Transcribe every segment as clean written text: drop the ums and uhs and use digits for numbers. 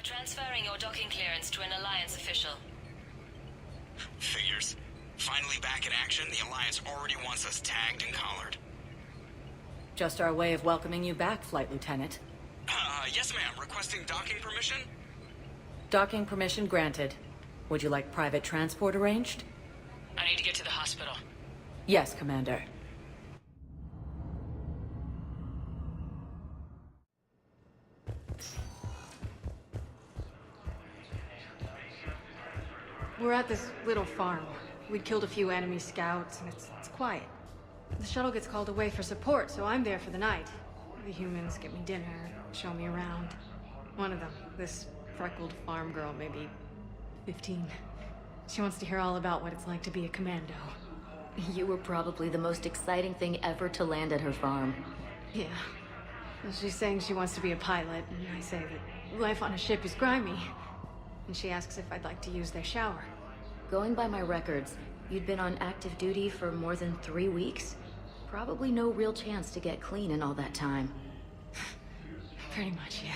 Transferring your docking clearance to an Alliance official. Figures. Finally back in action, the Alliance already wants us tagged and collared. Just our way of welcoming you back, Flight Lieutenant. Yes ma'am. Requesting docking permission? Docking permission granted. Would you like private transport arranged? I need to get to the hospital. Yes, Commander. We're at this little farm. We'd killed a few enemy scouts, and it's quiet. The shuttle gets called away for support, so I'm there for the night. The humans get me dinner, show me around. One of them, this freckled farm girl, maybe 15. She wants to hear all about what it's like to be a commando. You were probably the most exciting thing ever to land at her farm. Yeah. She's saying she wants to be a pilot, and I say that life on a ship is grimy. And she asks if I'd like to use their shower. Going by my records, you'd been on active duty for more than 3 weeks. Probably no real chance to get clean in all that time. Pretty much, yeah.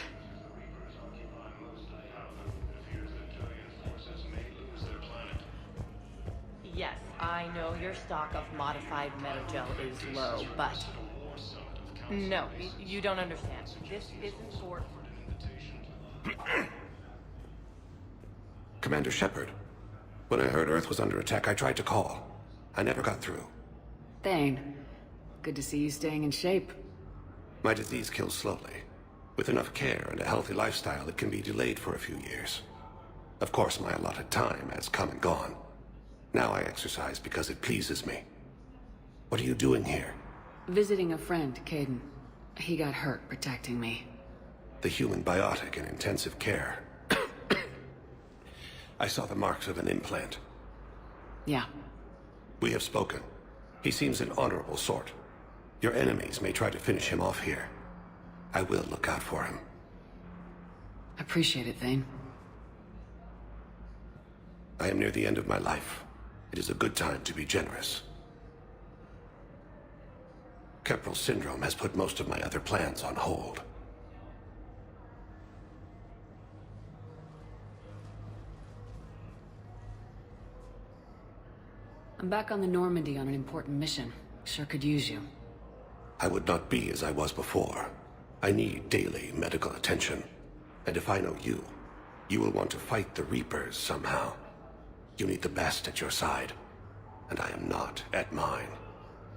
Yes, I know your stock of modified metagel is low, but... No, you don't understand. This isn't for... Commander Shepard. When I heard Earth was under attack, I tried to call. I never got through. Thane, good to see you staying in shape. My disease kills slowly. With enough care and a healthy lifestyle, it can be delayed for a few years. Of course, my allotted time has come and gone. Now I exercise because it pleases me. What are you doing here? Visiting a friend, Caden. He got hurt protecting me. The human biotic in intensive care. I saw the marks of an implant. Yeah. We have spoken. He seems an honorable sort. Your enemies may try to finish him off here. I will look out for him. Appreciate it, Thane. I am near the end of my life. It is a good time to be generous. Kepral syndrome has put most of my other plans on hold. I'm back on the Normandy on an important mission. Sure could use you. I would not be as I was before. I need daily medical attention. And if I know you, you will want to fight the Reapers somehow. You need the best at your side, and I am not at mine.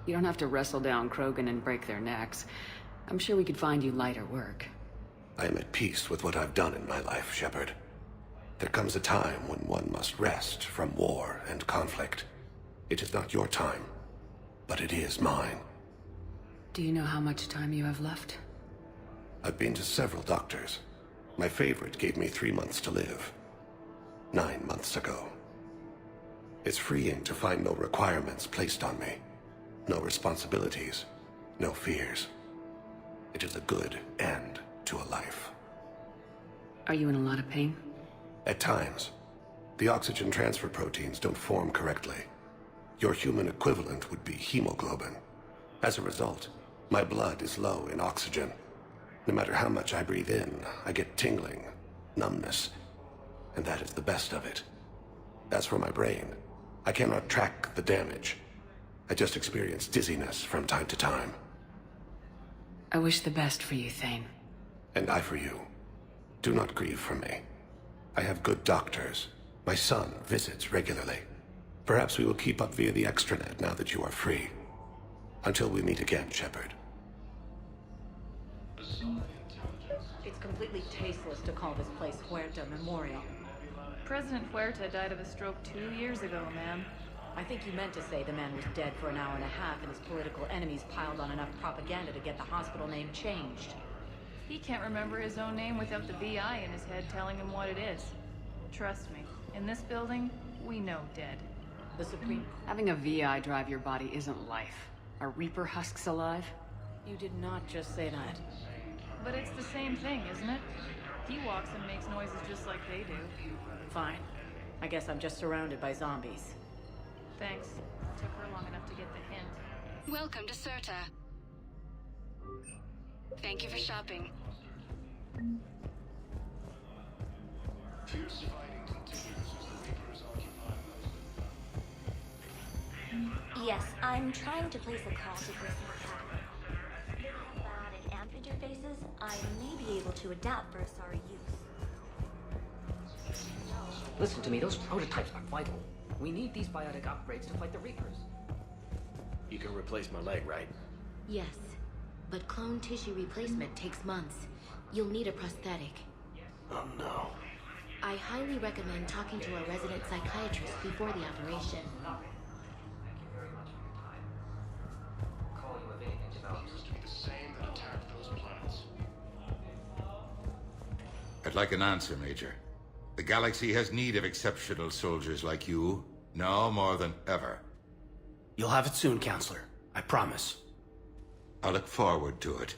You don't have to wrestle down Krogan and break their necks. I'm sure we could find you lighter work. I am at peace with what I've done in my life, Shepard. There comes a time when one must rest from war and conflict. It is not your time, but it is mine. Do you know how much time you have left? I've been to several doctors. My favorite gave me 3 months to live. 9 months ago. It's freeing to find no requirements placed on me. No responsibilities. No fears. It is a good end to a life. Are you in a lot of pain? At times. The oxygen transfer proteins don't form correctly. Your human equivalent would be hemoglobin. As a result, my blood is low in oxygen. No matter how much I breathe in, I get tingling, numbness, and that is the best of it. As for my brain, I cannot track the damage. I just experience dizziness from time to time. I wish the best for you, Thane. And I for you. Do not grieve for me. I have good doctors. My son visits regularly. Perhaps we will keep up via the extranet now that you are free. Until we meet again, Shepard. It's completely tasteless to call this place Huerta Memorial. President Huerta died of a stroke 2 years ago, ma'am. I think you meant to say the man was dead for an hour and a half and his political enemies piled on enough propaganda to get the hospital name changed. He can't remember his own name without the VI in his head telling him what it is. Trust me, in this building, we know dead. The Supreme... Having a VI drive your body isn't life. Are Reaper husks alive? You did not just say that. But it's the same thing, isn't it? He walks and makes noises just like they do. Fine. I guess I'm just surrounded by zombies. Thanks. Took her long enough to get the hint. Welcome to Cirta. Thank you for shopping. Yes, I'm trying to place a call to Grissom Cat. Given how bad an amp interfaces, I may be able to adapt for a sorry use. Listen to me, those prototypes are vital. We need these biotic upgrades to fight the Reapers. You can replace my leg, right? Yes, but clone tissue replacement takes months. You'll need a prosthetic. Oh no. I highly recommend talking to a resident psychiatrist before the operation. Call you if anything develops. To be the same that attacked those planets. I'd like an answer, Major. The galaxy has need of exceptional soldiers like you, now more than ever. You'll have it soon, Counselor. I promise. I look forward to it.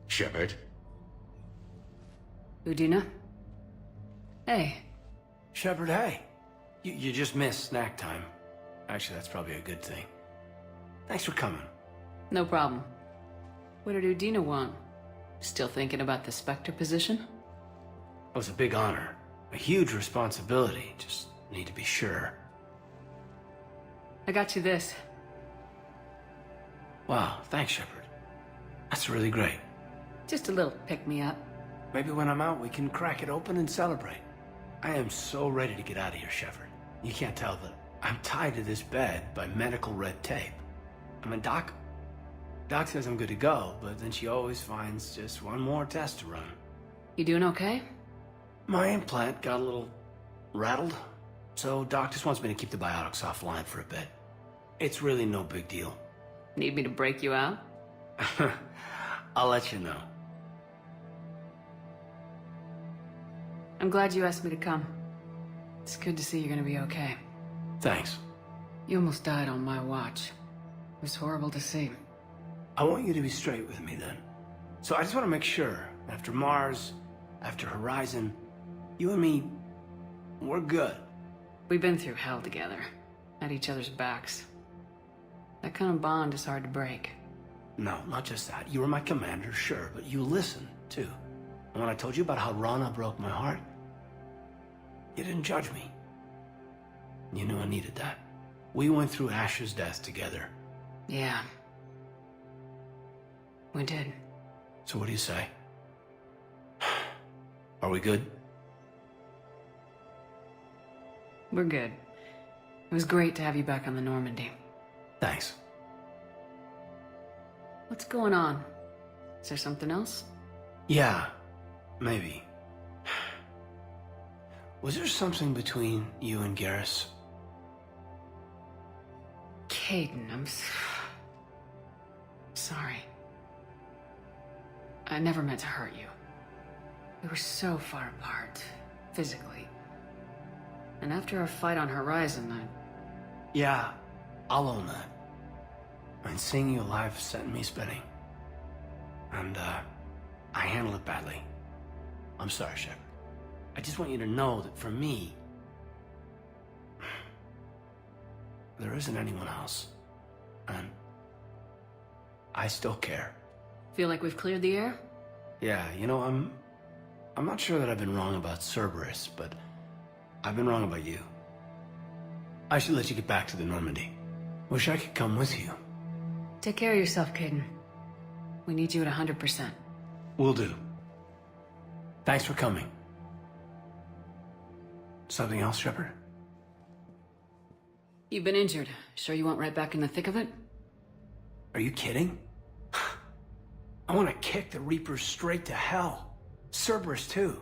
Shepard? Udina? Hey. Shepard, hey. You just missed snack time. Actually, that's probably a good thing. Thanks for coming. No problem. What did Udina want? Still thinking about the Spectre position? It was a big honor. A huge responsibility. Just need to be sure. I got you this. Wow, thanks, Shepard. That's really great. Just a little pick-me-up. Maybe when I'm out, we can crack it open and celebrate. I am so ready to get out of here, Shepard. You can't tell, but I'm tied to this bed by medical red tape. I mean, Doc says I'm good to go, but then she always finds just one more test to run. You doing okay? My implant got a little rattled, so Doc just wants me to keep the biotics offline for a bit. It's really no big deal. Need me to break you out? I'll let you know. I'm glad you asked me to come. It's good to see you're gonna be okay. Thanks. You almost died on my watch. It was horrible to see. I want you to be straight with me then. So I just want to make sure, after Mars, after Horizon, you and me, we're good. We've been through hell together, at each other's backs. That kind of bond is hard to break. No, not just that. You were my commander, sure, but you listened, too. And when I told you about how Rana broke my heart, you didn't judge me. You knew I needed that. We went through Ash's death together. Yeah. We did. So what do you say? Are we good? We're good. It was great to have you back on the Normandy. Thanks. What's going on? Is there something else? Yeah, maybe. Was there something between you and Garrus? Caden, I'm sorry. I never meant to hurt you. We were so far apart, physically. And after our fight on Horizon, Yeah, I'll own that. And seeing you alive sent me spinning. And, I handled it badly. I'm sorry, Shepard. I just want you to know that for me, there isn't anyone else. And I still care. Feel like we've cleared the air? Yeah, you know, I'm not sure that I've been wrong about Cerberus, but I've been wrong about you. I should let you get back to the Normandy. Wish I could come with you. Take care of yourself, Caden. We need you at 100%. Will do. Thanks for coming. Something else, Shepard? You've been injured. Sure you won't right back in the thick of it? Are you kidding? I want to kick the Reapers straight to hell. Cerberus, too.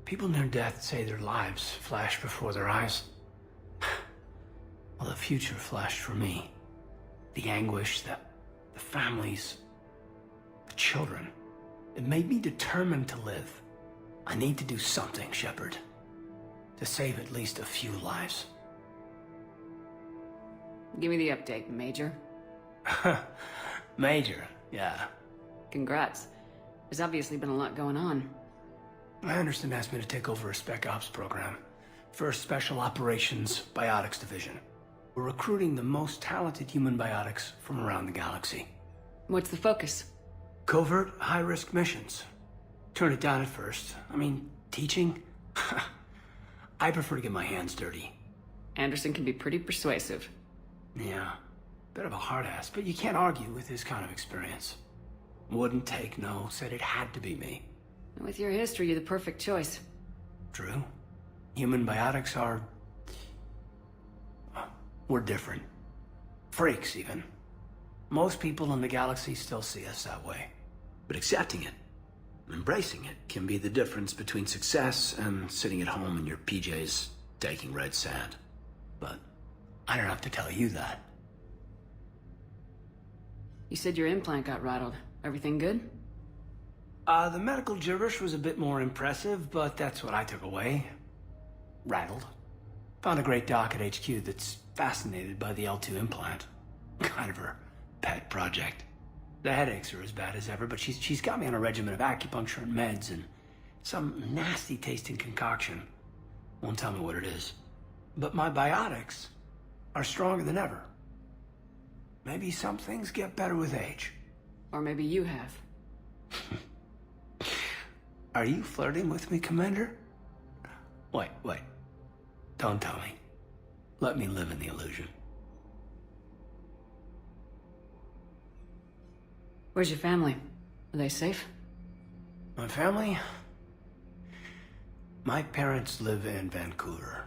People near death say their lives flash before their eyes. Well, the future flashed for me. The anguish, the families, the children. It made me determined to live. I need to do something, Shepard. To save at least a few lives. Give me the update, Major. Major, yeah. Congrats. There's obviously been a lot going on. Anderson asked me to take over a Spec Ops program. First Special Operations Biotics Division. We're recruiting the most talented human biotics from around the galaxy. What's the focus? Covert, high-risk missions. Turn it down at first. I mean, teaching? I prefer to get my hands dirty. Anderson can be pretty persuasive. Yeah, bit of a hard ass, but you can't argue with his kind of experience. Wouldn't take no, said it had to be me. With your history, you're the perfect choice. True. Human biotics are... we're different. Freaks, even. Most people in the galaxy still see us that way. But accepting it, embracing it, can be the difference between success and sitting at home in your PJs taking red sand. But I don't have to tell you that. You said your implant got rattled. Everything good? The medical gibberish was a bit more impressive, but that's what I took away. Rattled. Found a great doc at HQ that's fascinated by the L2 implant. Kind of her pet project. The headaches are as bad as ever, but she's got me on a regimen of acupuncture and meds and some nasty tasting concoction. Won't tell me what it is. But my biotics are stronger than ever. Maybe some things get better with age. Or maybe you have. Are you flirting with me, Commander? Wait. Don't tell me. Let me live in the illusion. Where's your family? Are they safe? My family? My parents live in Vancouver,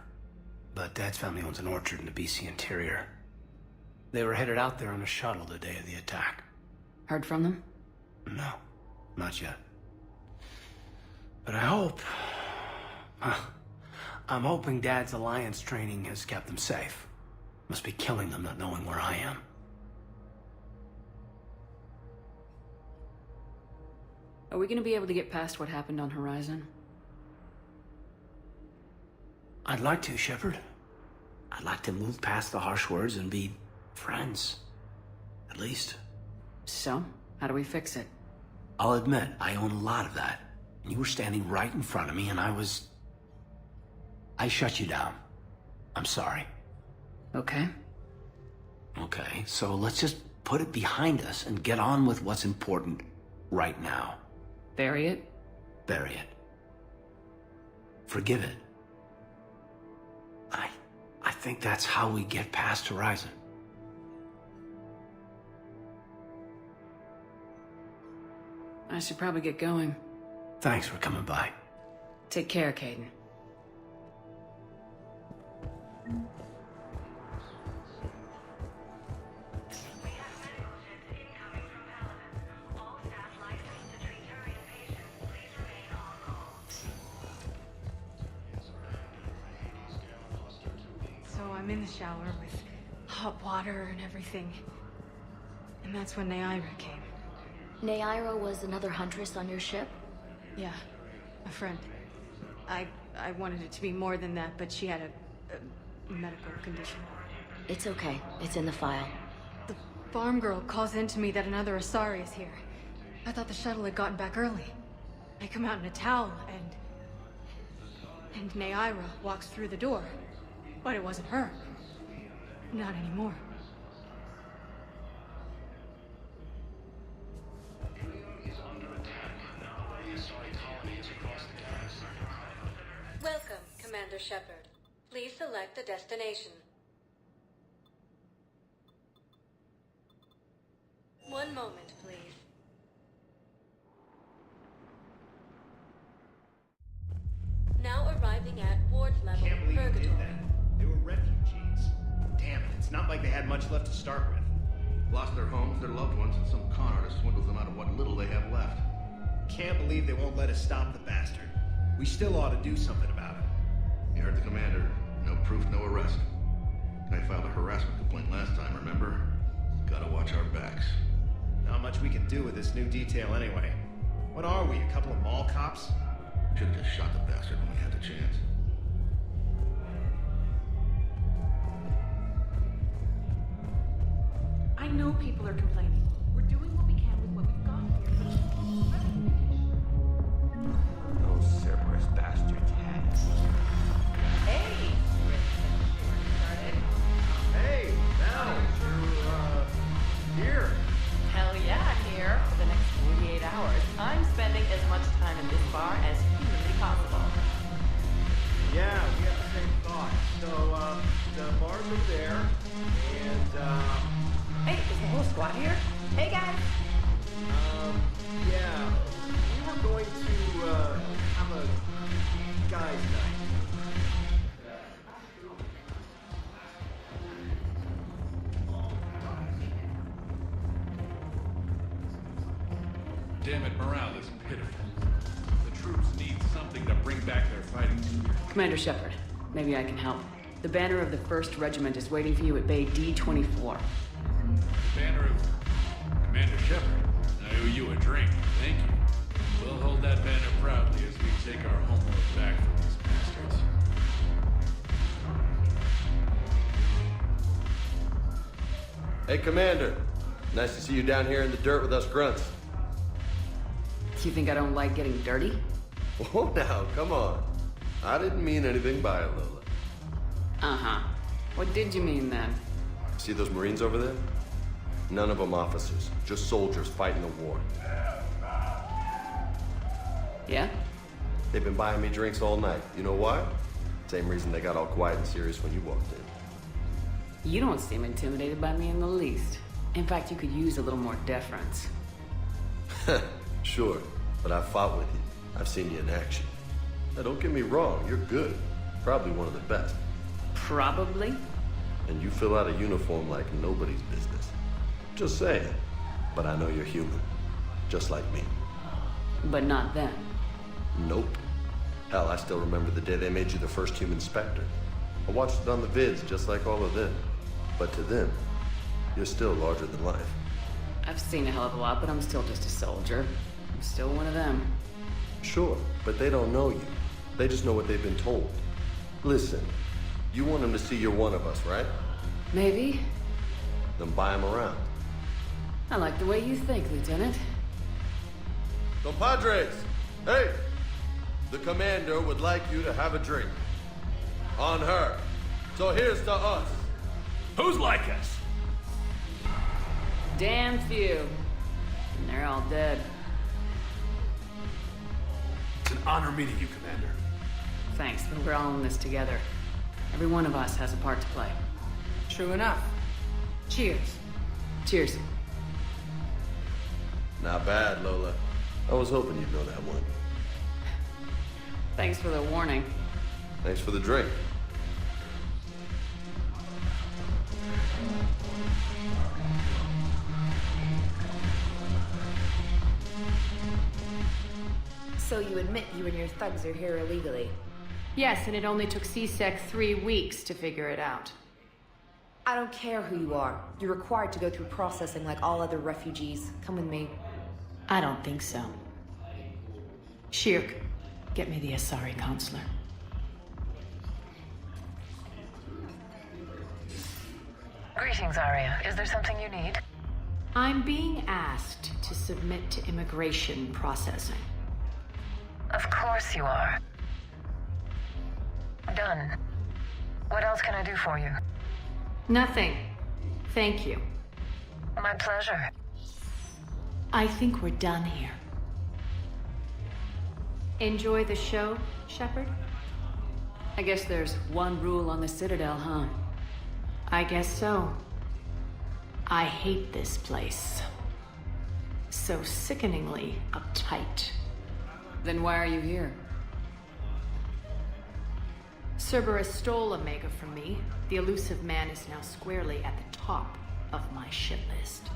but Dad's family owns an orchard in the BC interior. They were headed out there on a shuttle the day of the attack. Heard from them? No, not yet. But I hope... I'm hoping Dad's Alliance training has kept them safe. Must be killing them not knowing where I am. Are we gonna be able to get past what happened on Horizon? I'd like to, Shepard. I'd like to move past the harsh words and be friends. At least. So, how do we fix it? I'll admit, I own a lot of that. You were standing right in front of me and I shut you down. I'm sorry. Okay. Okay, so let's just put it behind us and get on with what's important right now. Bury it? Bury it. Forgive it. I think that's how we get past Horizon. I should probably get going. Thanks for coming by. Take care, Caden. So I'm in the shower with hot water and everything. And that's when Naira came. Naira was another huntress on your ship? Yeah, a friend. I wanted it to be more than that, but she had a medical condition. It's okay. It's in the file. The farm girl calls in to me that another Asari is here. I thought the shuttle had gotten back early. I come out in a towel, and Naira walks through the door. But it wasn't her. Not anymore. Welcome, Commander Shepard. Please select a destination. One moment, please. Now arriving at ward level Can't believe you Purgatory. did that. They were refugees. Damn it, it's not like they had much left to start with. Lost their homes, their loved ones, and some con artist swindles them out of what little they have left. Can't believe they won't let us stop the bastard. We still ought to do something about it. You heard the commander. No proof, no arrest. I filed a harassment complaint last time, remember? Gotta watch our backs. Not much we can do with this new detail anyway. What are we, a couple of mall cops? Should've just shot the bastard when we had the chance. I know people are complaining. We're doing what we can with what we've got here. Those Cerberus bastards had us. Hey! Hey, now you're here. Hell yeah, here. For the next 48 hours, I'm spending as much time him this far as humanly possible. Yeah, we have the same thought. So, the bars are there, and, Hey, is the whole squad here? Hey, guys! yeah, we were going to, have a guys' night. Damn it, morale is pitiful. The troops need something to bring back their fighting spirit. Commander Shepard, maybe I can help. The banner of the 1st Regiment is waiting for you at Bay D-24. The banner of Commander Shepard. I owe you a drink. Thank you. We'll hold that banner proudly as we take our homeworld back from these bastards. Hey, Commander. Nice to see you down here in the dirt with us grunts. You think I don't like getting dirty? Oh, now, come on. I didn't mean anything by it, Lola. Uh-huh. What did you mean then? See those Marines over there? None of them officers, just soldiers fighting the war. Yeah? They've been buying me drinks all night. You know why? Same reason they got all quiet and serious when you walked in. You don't seem intimidated by me in the least. In fact, you could use a little more deference. Sure, but I've fought with you. I've seen you in action. Now, don't get me wrong, you're good. Probably one of the best. Probably? And you fill out a uniform like nobody's business. Just saying. But I know you're human. Just like me. But not them. Nope. Hell, I still remember the day they made you the first human Spectre. I watched it on the vids, just like all of them. But to them, you're still larger than life. I've seen a hell of a lot, but I'm still just a soldier. I'm still one of them. Sure, but they don't know you. They just know what they've been told. Listen, you want them to see you're one of us, right? Maybe. Then buy them around. I like the way you think, Lieutenant. Compadres! Hey! The commander would like you to have a drink. On her. So here's to us. Who's like us? Damn few. And they're all dead. It's an honor meeting you, Commander. Thanks, but we're all in this together. Every one of us has a part to play. True enough. Cheers. Cheers. Not bad, Lola. I was hoping you'd know that one. Thanks for the warning. Thanks for the drink. So you admit you and your thugs are here illegally? Yes, and it only took C-Sec 3 weeks to figure it out. I don't care who you are. You're required to go through processing like all other refugees. Come with me. I don't think so. Shirk, get me the Asari consular. Greetings, Arya. Is there something you need? I'm being asked to submit to immigration processing. Of course you are. Done. What else can I do for you? Nothing. Thank you. My pleasure. I think we're done here. Enjoy the show, Shepard? I guess there's one rule on the Citadel, huh? I guess so. I hate this place. So sickeningly uptight. Then why are you here? Cerberus stole Omega from me. The elusive man is now squarely at the top of my shit list.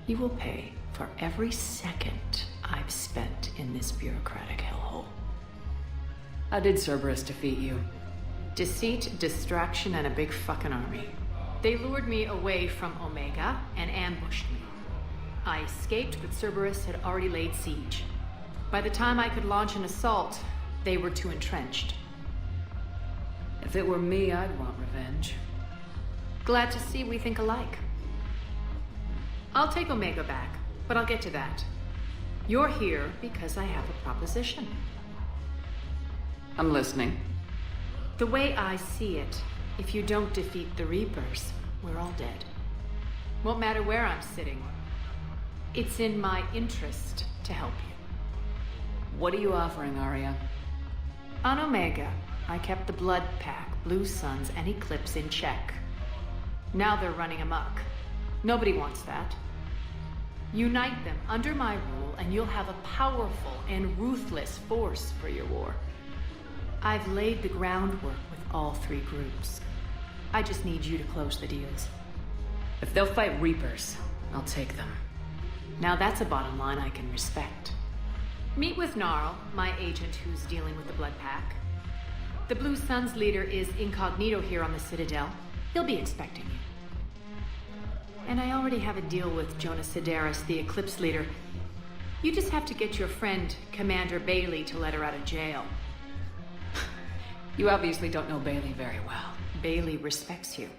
He will pay for every second I've spent in this bureaucratic hellhole. How did Cerberus defeat you? Deceit, distraction, and a big fucking army. They lured me away from Omega and ambushed me. I escaped, but Cerberus had already laid siege. By the time I could launch an assault, they were too entrenched. If it were me, I'd want revenge. Glad to see we think alike. I'll take Omega back, but I'll get to that. You're here because I have a proposition. I'm listening. The way I see it, if you don't defeat the Reapers, we're all dead. Won't matter where I'm sitting. It's in my interest to help you. What are you offering, Arya? On Omega, I kept the Blood Pack, Blue Suns, and Eclipse in check. Now they're running amok. Nobody wants that. Unite them under my rule, and you'll have a powerful and ruthless force for your war. I've laid the groundwork with all three groups. I just need you to close the deals. If they'll fight Reapers, I'll take them. Now that's a bottom line I can respect. Meet with Gnarl, my agent who's dealing with the Blood Pack. The Blue Suns leader is incognito here on the Citadel. He'll be expecting you. And I already have a deal with Jonas Sidaris, the Eclipse leader. You just have to get your friend, Commander Bailey, to let her out of jail. You obviously don't know Bailey very well. Bailey respects you.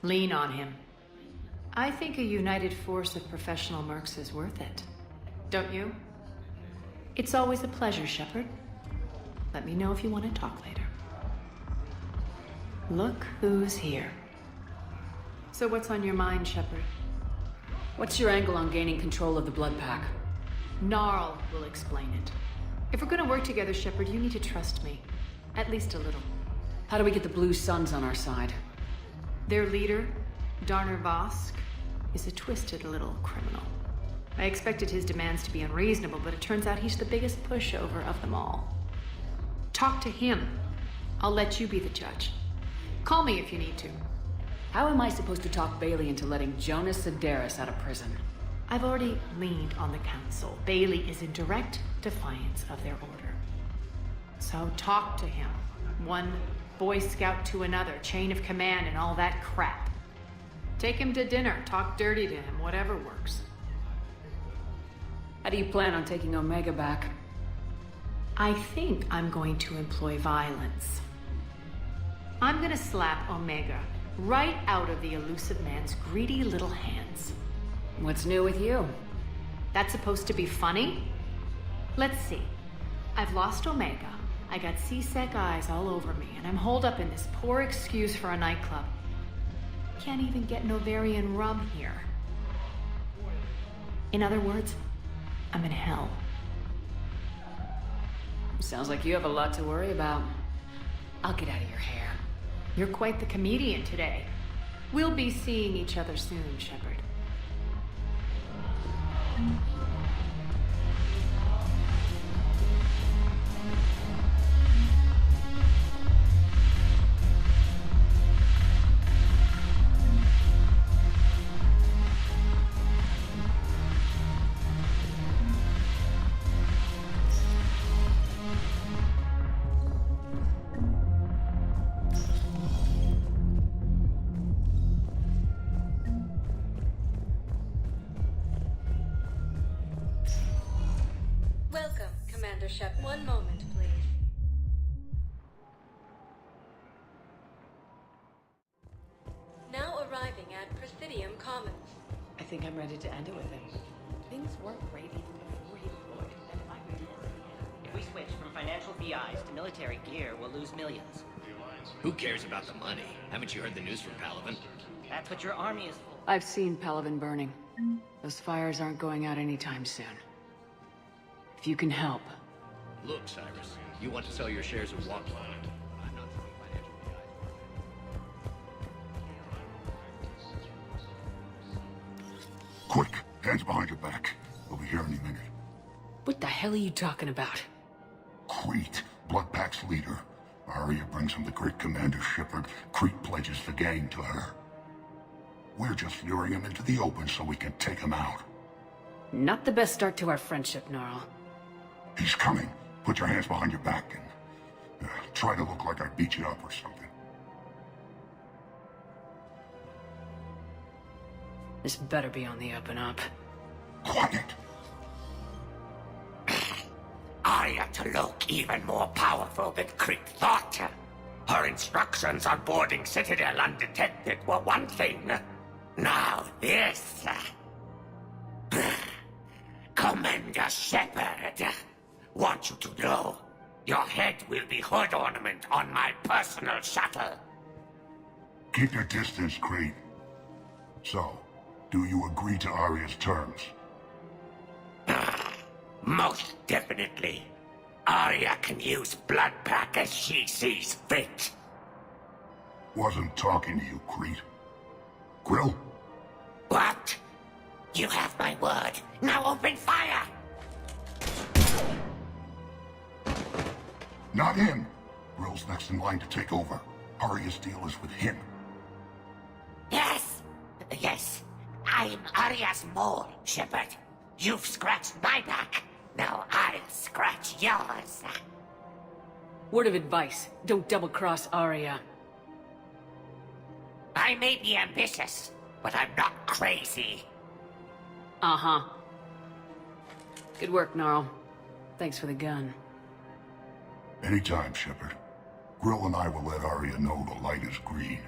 Lean on him. I think a united force of professional mercs is worth it. Don't you? It's always a pleasure, Shepard. Let me know if you want to talk later. Look who's here. So what's on your mind, Shepard? What's your angle on gaining control of the Blood Pack? Gnarl will explain it. If we're gonna work together, Shepard, you need to trust me. At least a little. How do we get the Blue Suns on our side? Their leader, Darner Vosk, is a twisted little criminal. I expected his demands to be unreasonable, but it turns out he's the biggest pushover of them all. Talk to him. I'll let you be the judge. Call me if you need to. How am I supposed to talk Bailey into letting Jonas Sidaris out of prison? I've already leaned on the council. Bailey is in direct defiance of their order. So talk to him. One Boy Scout to another, chain of command and all that crap. Take him to dinner, talk dirty to him, whatever works. How do you plan on taking Omega back? I think I'm going to employ violence. I'm gonna slap Omega right out of the elusive man's greedy little hands. What's new with you? That's supposed to be funny? Let's see. I've lost Omega. I got C-Sec eyes all over me, and I'm holed up in this poor excuse for a nightclub. Can't even get Novarian rum here. In other words, I'm in hell. Sounds like you have a lot to worry about. I'll get out of your hair. You're quite the comedian today. We'll be seeing each other soon, Shepard. Welcome, Commander Shep. One moment, please. Now arriving at Presidium Commons. I think I'm ready to end it with him. Things weren't great even before he deployed. If we switch from financial VIs to military gear, we'll lose millions. Who cares about the money? Haven't you heard the news from Palaven? That's what your army is for. I've seen Palaven burning. Those fires aren't going out anytime soon. If you can help. Look, Cyrus, you want to sell your shares of Walk Planet. I'm not throwing financial VIs. Quick, hands behind your back. We'll be here any minute. What the hell are you talking about? Crete, Blood Pack's leader. Arya brings him the great Commander Shepard. Crete pledges the gang to her. We're just luring him into the open so we can take him out. Not the best start to our friendship, Gnarl. He's coming. Put your hands behind your back and try to look like I beat you up or something. This better be on the up and up. Quiet. Arya to look even more powerful than Crete thought. Her instructions on boarding Citadel undetected were one thing. Now this. Commander Shepard, want you to know, your head will be hood ornament on my personal shuttle. Keep your distance, Crete. So, do you agree to Arya's terms? Most definitely. Arya can use blood pack as she sees fit. Wasn't talking to you, Crete. Grill? What? You have my word. Now open fire! Not him. Grill's next in line to take over. Arya's deal is with him. Yes. Yes. I'm Arya's mole, Shepard. You've scratched my back. Now I'll scratch yours. Word of advice, don't double-cross Arya. I may be ambitious, but I'm not crazy. Uh-huh. Good work, Gnarl. Thanks for the gun. Anytime, Shepard. Grill and I will let Arya know the light is green.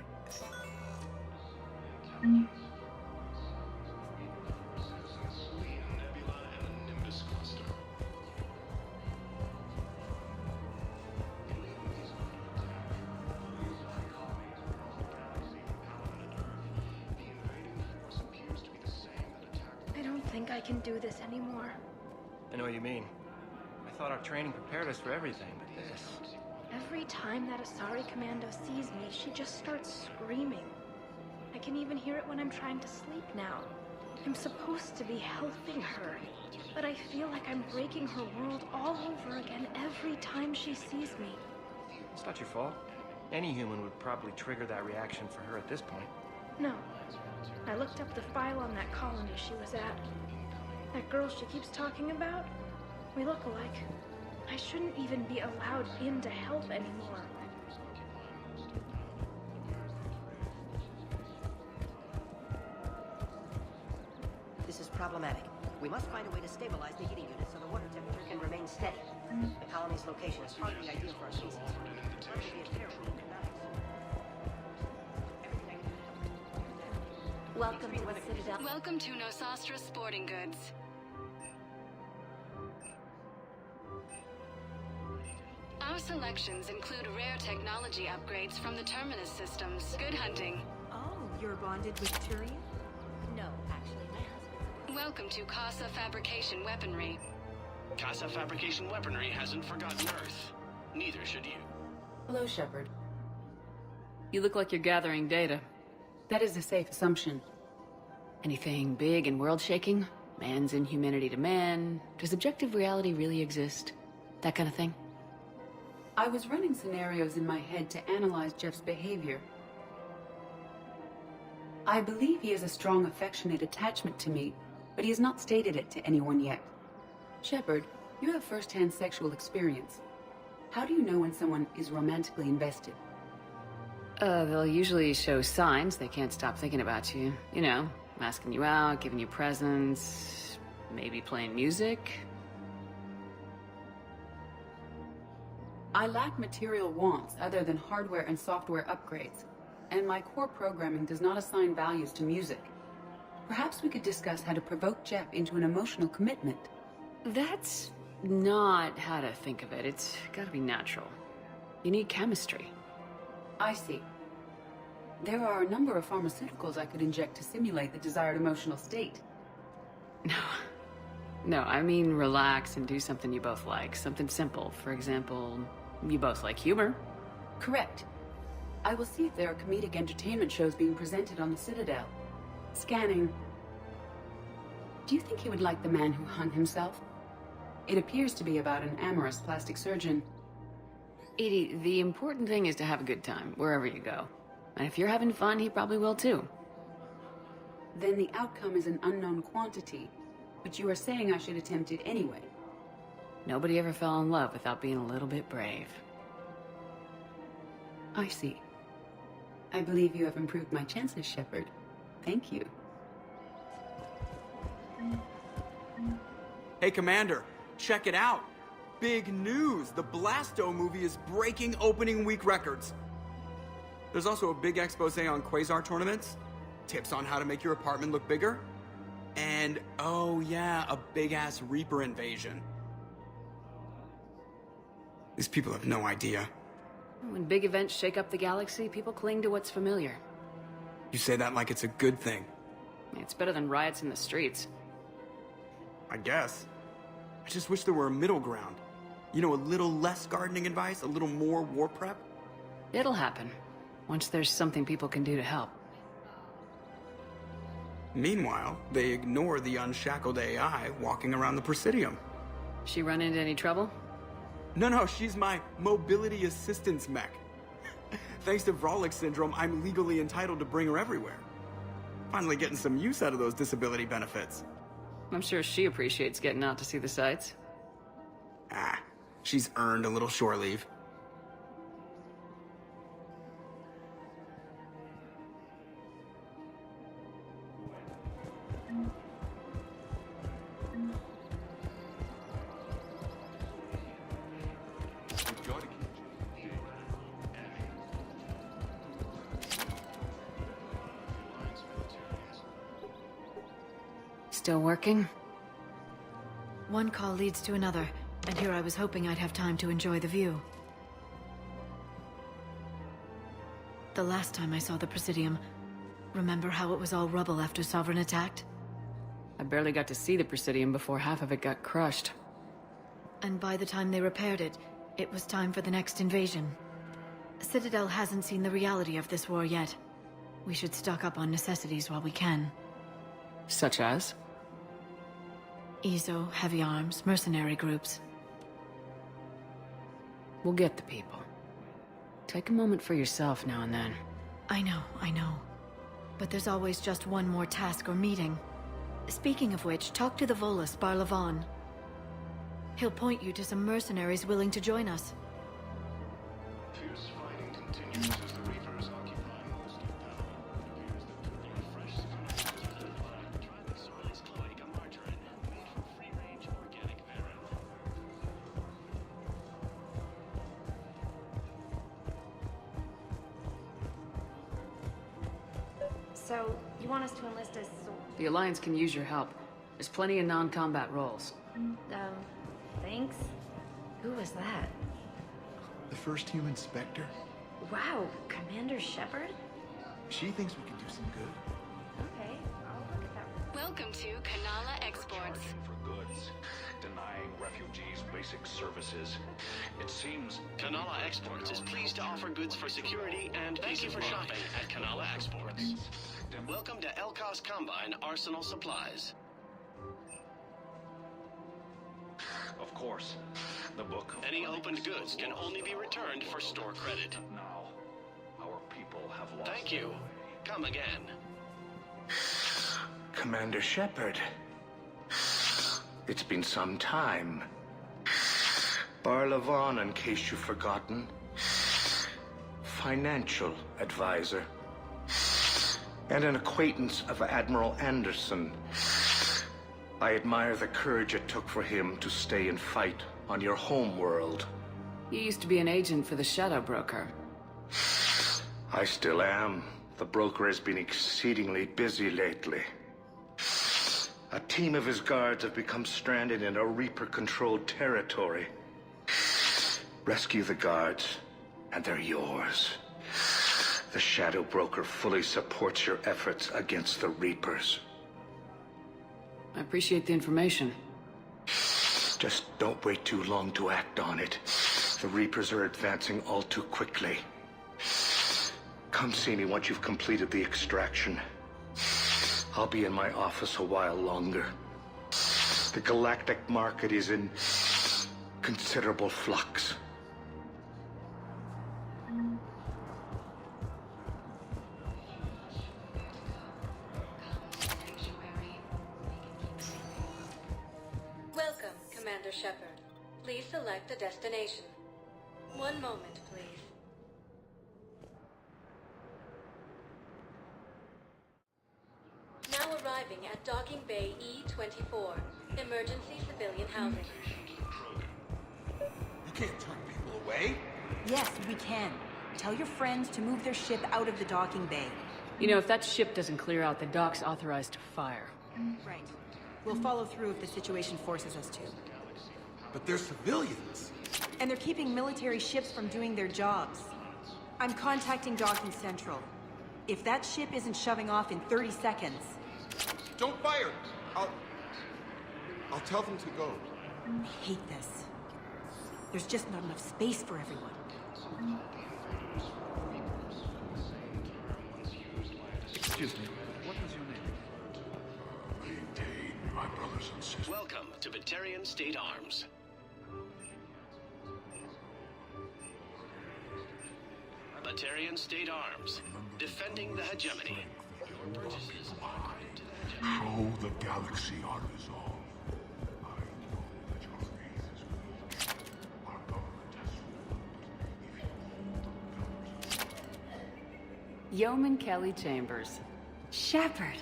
I don't think I can do this anymore. I know what you mean. I thought our training prepared us for everything, but this... Every time that Asari commando sees me, she just starts screaming. I can even hear it when I'm trying to sleep now. I'm supposed to be helping her, but I feel like I'm breaking her world all over again every time she sees me. It's not your fault. Any human would probably trigger that reaction for her at this point. No. I looked up the file on that colony she was at. That girl she keeps talking about? We look alike. I shouldn't even be allowed in to help anymore. This is problematic. We must find a way to stabilize the heating unit so the water temperature can remain steady. The colony's location is hardly ideal for our species. It would be a terrible Welcome to the Citadel. Welcome to Nosastra Sporting Goods. Our selections include rare technology upgrades from the Terminus systems. Good hunting. Oh, you're bonded with Tyrion? No, actually, my husband. Welcome to Casa Fabrication Weaponry. Casa Fabrication Weaponry hasn't forgotten Earth. Neither should you. Hello, Shepard. You look like you're gathering data. That is a safe assumption. Anything big and world-shaking? Man's inhumanity to man? Does objective reality really exist? That kind of thing? I was running scenarios in my head to analyze Jeff's behavior. I believe he has a strong affectionate attachment to me, but he has not stated it to anyone yet. Shepard, you have first-hand sexual experience. How do you know when someone is romantically invested? They'll usually show signs they can't stop thinking about you. You know, asking you out, giving you presents, maybe playing music. I lack material wants other than hardware and software upgrades, and my core programming does not assign values to music. Perhaps we could discuss how to provoke Jeff into an emotional commitment. That's not how to think of it. It's gotta be natural. You need chemistry. I see. There are a number of pharmaceuticals I could inject to simulate the desired emotional state. No, I mean relax and do something you both like. Something simple. For example, you both like humor. Correct. I will see if there are comedic entertainment shows being presented on the Citadel. Scanning. Do you think he would like The Man Who Hung Himself? It appears to be about an amorous plastic surgeon. Edie, the important thing is to have a good time, wherever you go. And if you're having fun, he probably will too. Then the outcome is an unknown quantity, but you are saying I should attempt it anyway. Nobody ever fell in love without being a little bit brave. I see. I believe you have improved my chances, Shepard. Thank you. Hey, Commander, check it out. Big news! The Blasto movie is breaking opening week records. There's also a big expose on Quasar tournaments, tips on how to make your apartment look bigger, and, oh yeah, a big-ass Reaper invasion. These people have no idea. When big events shake up the galaxy, people cling to what's familiar. You say that like it's a good thing. It's better than riots in the streets. I guess. I just wish there were a middle ground. You know, a little less gardening advice, a little more war prep. It'll happen. Once there's something people can do to help. Meanwhile, they ignore the unshackled AI walking around the Presidium. She run into any trouble? No, she's my mobility assistance mech. Thanks to Vrolic syndrome, I'm legally entitled to bring her everywhere. Finally getting some use out of those disability benefits. I'm sure she appreciates getting out to see the sights. She's earned a little shore leave. Still working? One call leads to another, and here I was hoping I'd have time to enjoy the view. The last time I saw the Presidium, remember how it was all rubble after Sovereign attacked? I barely got to see the Presidium before half of it got crushed. And by the time they repaired it, it was time for the next invasion. Citadel hasn't seen the reality of this war yet. We should stock up on necessities while we can. Such as? EZO, heavy arms, mercenary groups. We'll get the people. Take a moment for yourself now and then. I know. But there's always just one more task or meeting. Speaking of which, talk to the Volus, Barlavon. He'll point you to some mercenaries willing to join us. Fierce fighting continues as the Reapers occupy most of Palo. It appears that the fresh tribal soil is cloaca margarine, made from free-range organic verin. So, you want us to enlist as... The Alliance can use your help. There's plenty of non-combat roles. Thanks. Who was that? The first human Spectre? Wow, Commander Shepard? She thinks we can do some good. Okay, I'll look at that. Welcome to Kanala Exports. For goods, denying refugees basic services. It seems Kanala Exports is pleased to offer goods for security and thank you for shopping at Kanala Exports. Welcome to Elkos Combine Arsenal Supplies. Of course, the book. Any opened goods can only be returned for store credit. Now, our people have lost. Thank you. Come again. Commander Shepard. It's been some time. Barlavon, in case you've forgotten. Financial advisor. And an acquaintance of Admiral Anderson. I admire the courage it took for him to stay and fight on your home world. You used to be an agent for the Shadow Broker. I still am. The broker has been exceedingly busy lately. A team of his guards have become stranded in a Reaper-controlled territory. Rescue the guards, and they're yours. The Shadow Broker fully supports your efforts against the Reapers. I appreciate the information. Just don't wait too long to act on it. The Reapers are advancing all too quickly. Come see me once you've completed the extraction. I'll be in my office a while longer. The galactic market is in considerable flux. Welcome, Commander Shepard. Please select a destination. One moment, please. Now arriving at Docking Bay E-24, emergency civilian housing. You can't turn people away. Yes, we can. Tell your friends to move their ship out of the docking bay. You know, if that ship doesn't clear out, the dock's authorized to fire. Right. We'll follow through if the situation forces us to. But they're civilians. And they're keeping military ships from doing their jobs. I'm contacting Docking Central. If that ship isn't shoving off in 30 seconds... Don't fire! I'll tell them to go. I hate this. There's just not enough space for everyone. Excuse me, what was your name? Maintain, my brothers and sisters. Welcome to Batarian State Arms. Batarian State Arms, defending the hegemony. Your purchases are according to the hegemony. Show the galaxy our resolve. I know that your faith is weak. Our government has failed. Yeoman Kelly Chambers. Shepard,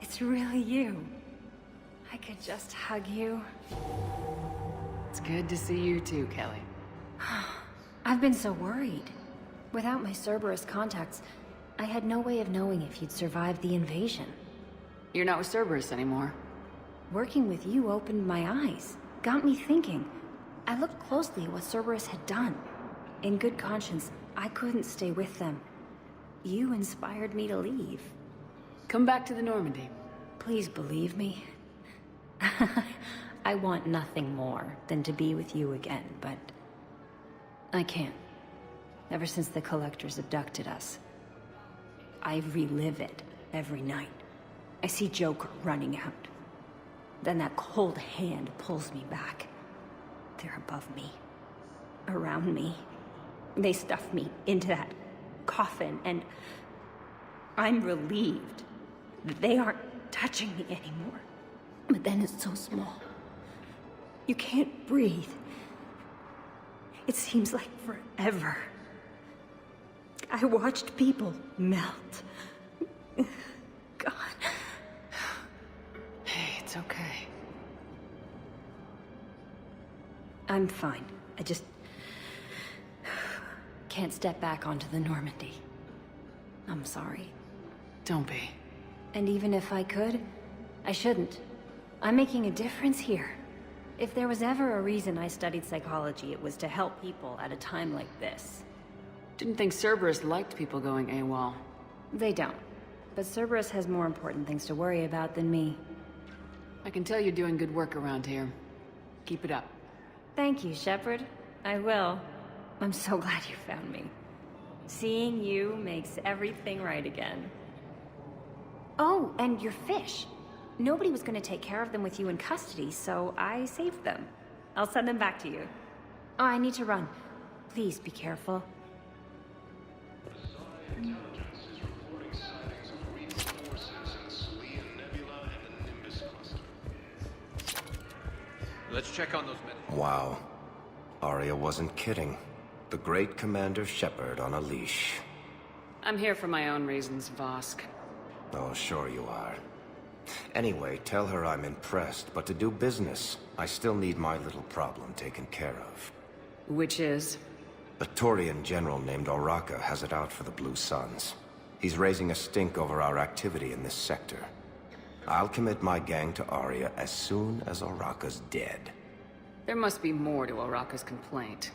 it's really you. I could just hug you. It's good to see you too, Kelly. I've been so worried. Without my Cerberus contacts, I had no way of knowing if you'd survived the invasion. You're not with Cerberus anymore. Working with you opened my eyes, got me thinking. I looked closely at what Cerberus had done. In good conscience, I couldn't stay with them. You inspired me to leave. Come back to the Normandy. Please believe me. I want nothing more than to be with you again, but I can't. Ever since the Collectors abducted us, I relive it every night. I see Joker running out. Then that cold hand pulls me back. They're above me, around me. They stuff me into that coffin, and I'm relieved that they aren't touching me anymore. But then it's so small. You can't breathe. It seems like forever. I watched people melt. God. Hey, it's okay. I'm fine. I just can't step back onto the Normandy. I'm sorry. Don't be. And even if I could, I shouldn't. I'm making a difference here. If there was ever a reason I studied psychology, it was to help people at a time like this. Didn't think Cerberus liked people going AWOL. They don't. But Cerberus has more important things to worry about than me. I can tell you're doing good work around here. Keep it up. Thank you, Shepard. I will. I'm so glad you found me. Seeing you makes everything right again. Oh, and your fish. Nobody was going to take care of them with you in custody, so I saved them. I'll send them back to you. Oh, I need to run. Please be careful. Let's check on those men. Wow. Arya wasn't kidding. The great Commander Shepard on a leash. I'm here for my own reasons, Vosk. Oh, sure you are. Anyway, tell her I'm impressed, but to do business, I still need my little problem taken care of. Which is? A Taurian general named Oraka has it out for the Blue Suns. He's raising a stink over our activity in this sector. I'll commit my gang to Arya as soon as Oraka's dead. There must be more to Oraka's complaint.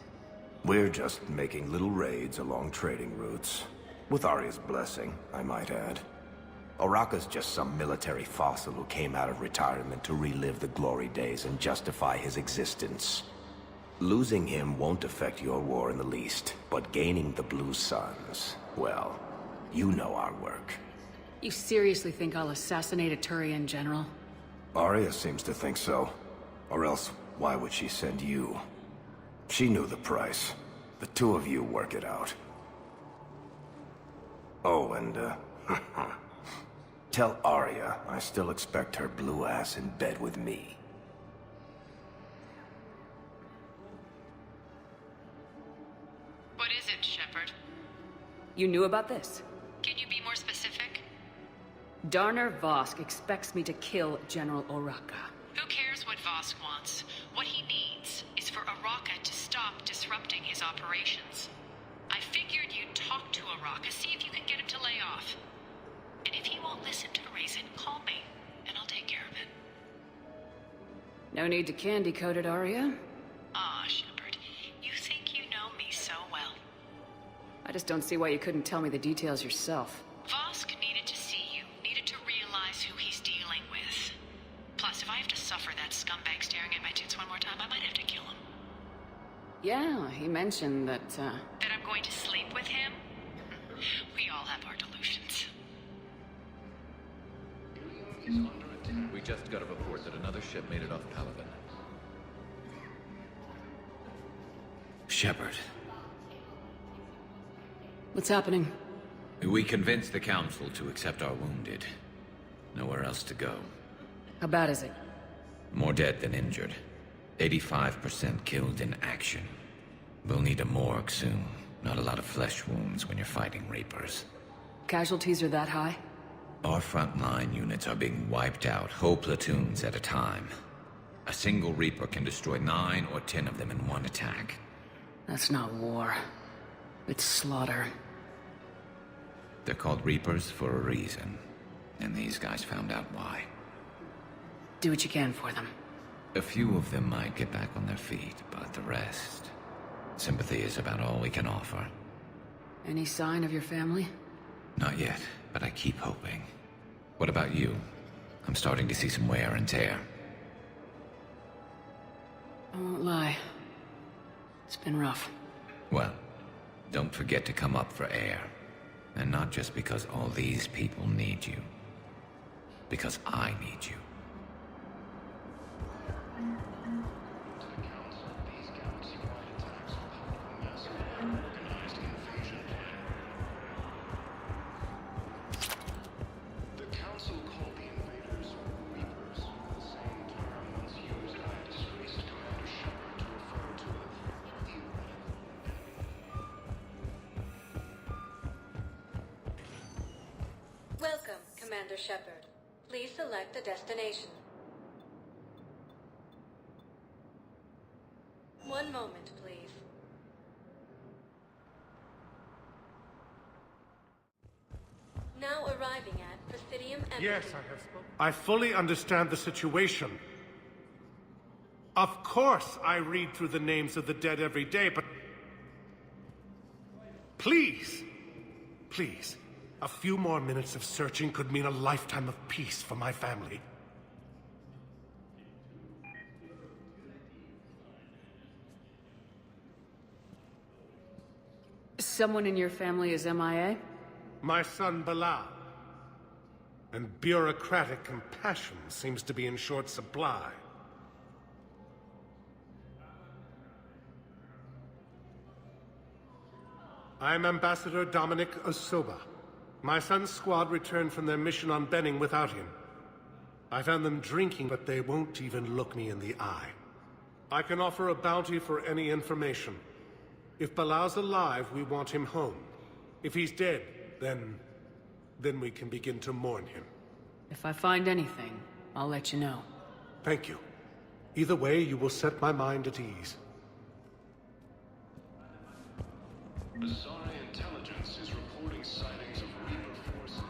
We're just making little raids along trading routes. With Arya's blessing, I might add. Oraka's just some military fossil who came out of retirement to relive the glory days and justify his existence. Losing him won't affect your war in the least, but gaining the Blue Suns, well, you know our work. You seriously think I'll assassinate a Turian general? Arya seems to think so. Or else, why would she send you? She knew the price. The two of you work it out. Oh, and, tell Arya I still expect her blue ass in bed with me. What is it, Shepard? You knew about this? Can you be more specific? Darner Vosk expects me to kill General Oraka. Who cares what Vosk wants? What he needs is for Oraka to stop disrupting his operations. I figured you'd talk to Oraka, see if you can get him to lay off. And if he won't listen to reason, call me, and I'll take care of it. No need to candy coat it, Arya. Ah, Shepard, you think you know me so well. I just don't see why you couldn't tell me the details yourself. Vosk needed to see you, needed to realize who he's dealing with. Plus, if I have to suffer suffer that scumbag staring at my tits one more time, I might have to kill him. Yeah, he mentioned that, That I'm going to sleep with him? We all have our delusions. We just got a report that another ship made it off Palaven. Shepard. What's happening? We convinced the Council to accept our wounded. Nowhere else to go. How bad is it? More dead than injured. 85% killed in action. We'll need a morgue soon. Not a lot of flesh wounds when you're fighting Reapers. Casualties are that high? Our frontline units are being wiped out, whole platoons at a time. A single Reaper can destroy 9 or 10 of them in one attack. That's not war. It's slaughter. They're called Reapers for a reason. And these guys found out why. Do what you can for them. A few of them might get back on their feet, but the rest... Sympathy is about all we can offer. Any sign of your family? Not yet, but I keep hoping. What about you? I'm starting to see some wear and tear. I won't lie. It's been rough. Well, don't forget to come up for air. And not just because all these people need you. Because I need you. Welcome, Commander Shepard. Please select a destination. One moment, please. Now arriving at Presidium Empty. Yes, I have spoken. I fully understand the situation. Of course I read through the names of the dead every day, but... Please! Please. A few more minutes of searching could mean a lifetime of peace for my family. Someone in your family is MIA? My son, Bilal. And bureaucratic compassion seems to be in short supply. I'm Ambassador Dominic Osoba. My son's squad returned from their mission on Benning without him. I found them drinking, but they won't even look me in the eye. I can offer a bounty for any information. If Bilal's alive, we want him home. If he's dead, then we can begin to mourn him. If I find anything, I'll let you know. Thank you. Either way, you will set my mind at ease. Bizarre intelligence is reporting sightings of Reaper forces.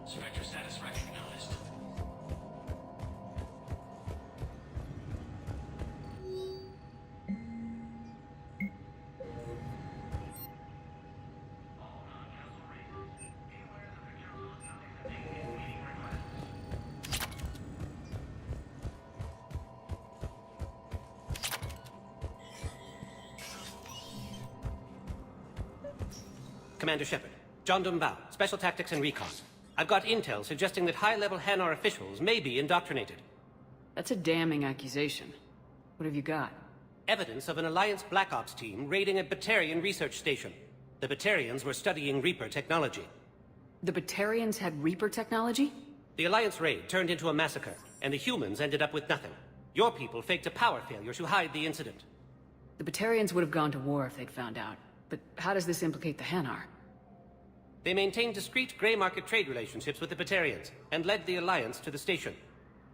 Spectre status recognized. Commander Shepard, John Dumbao, Special Tactics and Recon. I've got intel suggesting that high-level Hanar officials may be indoctrinated. That's a damning accusation. What have you got? Evidence of an Alliance Black Ops team raiding a Batarian research station. The Batarians were studying Reaper technology. The Batarians had Reaper technology? The Alliance raid turned into a massacre, and the humans ended up with nothing. Your people faked a power failure to hide the incident. The Batarians would have gone to war if they'd found out. But how does this implicate the Hanar? They maintained discreet gray market trade relationships with the Batarians, and led the Alliance to the station.